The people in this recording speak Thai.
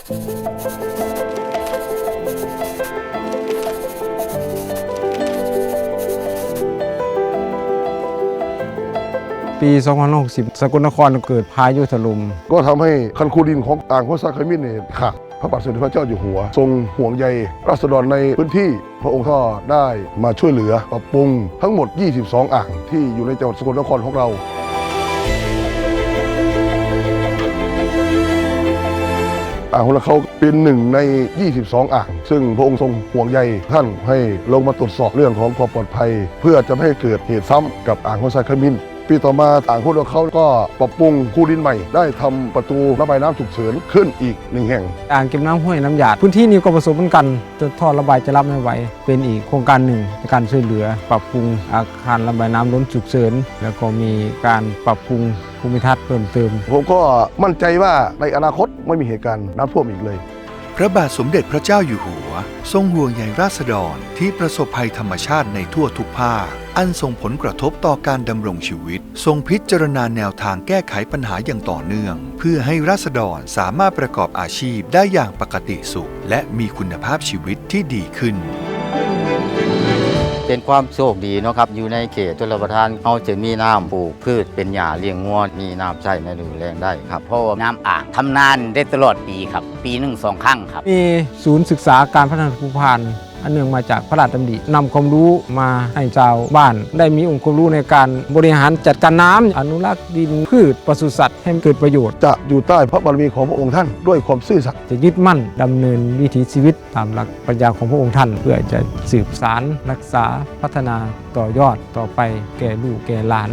ปี2560 สกลนครเกิดพายุถล่มก็ทำให้คันคูดินของอ่างห้วยทรายขมิ้นเนี่ยขาดพระบาทสมเด็จพระเจ้าอยู่หัวทรงห่วงใยราษฎรในพื้นที่พระองค์ก็ได้มาช่วยเหลือปรับปรุงทั้งหมด 22 อ่างที่อยู่ในจังหวัดสกลนครของเราอ่างของเราเป็นหนึ่งใน 22 อ่างซึ่งพระองค์ทรงห่วงใยท่านให้ลงมาตรวจสอบเรื่องของความปลอดภัยเพื่อจะไม่ให้เกิดเหตุซ้ำกับอ่างห้วยทรายขมิ้นปีต่อมาอ่างของเราก็ปรับปรุงคูดินใหม่ได้ทำประตูระบายน้ำฉุกเฉินขึ้นอีก1 แห่งอ่างเก็บน้ำห้วยน้ำหยาดพื้นที่นี้ก็ประสบเหมือนกันจนท่อระบายจะรับไม่ไหวเป็นอีกโครงการหนึ่งในการช่วยเหลือปรับปรุงอาคารระบายน้ำล้นฉุกเฉินแล้วก็มีการปรับปรุงภูมิทัศน์เพิ่มเติมผมก็มั่นใจว่าในอนาคตไม่มีเหตุการณ์น้ำท่วมอีกเลยพระบาทสมเด็จพระเจ้าอยู่หัวทรงห่วงใยราษฎรที่ประสบภัยธรรมชาติในทั่วทุกภาคอันส่งผลกระทบต่อการดำรงชีวิตทรงพิจารณาแนวทางแก้ไขปัญหาอย่างต่อเนื่องเพื่อให้ราษฎรสามารถประกอบอาชีพได้อย่างปกติสุขและมีคุณภาพชีวิตที่ดีขึ้นเป็นความโชคดีเนาะครับอยู่ในเขตชลประทานเขาจะมีน้ำปลูกพืชเป็นหญ้าเลี้ยงงัวมีน้ำใช้ในฤดูแล้งได้ครับเพราะว่าน้ำอ่างทำนานได้ตลอดปีครับปีหนึ่ง2 ครั้งครับมีศูนย์ศึกษาการพัฒนาภูพานอันเนื่องมาจากพระราชดำรินำความรู้มาให้ชาวบ้านได้มีองค์ความรู้ในการบริหารจัดการน้ำอนุรักษ์ดินพืชปศุสัตว์ให้เกิดประโยชน์จะอยู่ใต้พระบารมีของพระองค์ท่านด้วยความซื่อสัตย์จะยึดมั่นดำเนินวิถีชีวิตตามหลักปรัชญาของพระองค์ท่านเพื่อจะสืบสานรักษาพัฒนาต่อยอดต่อไปแก่ลูกแก่หลาน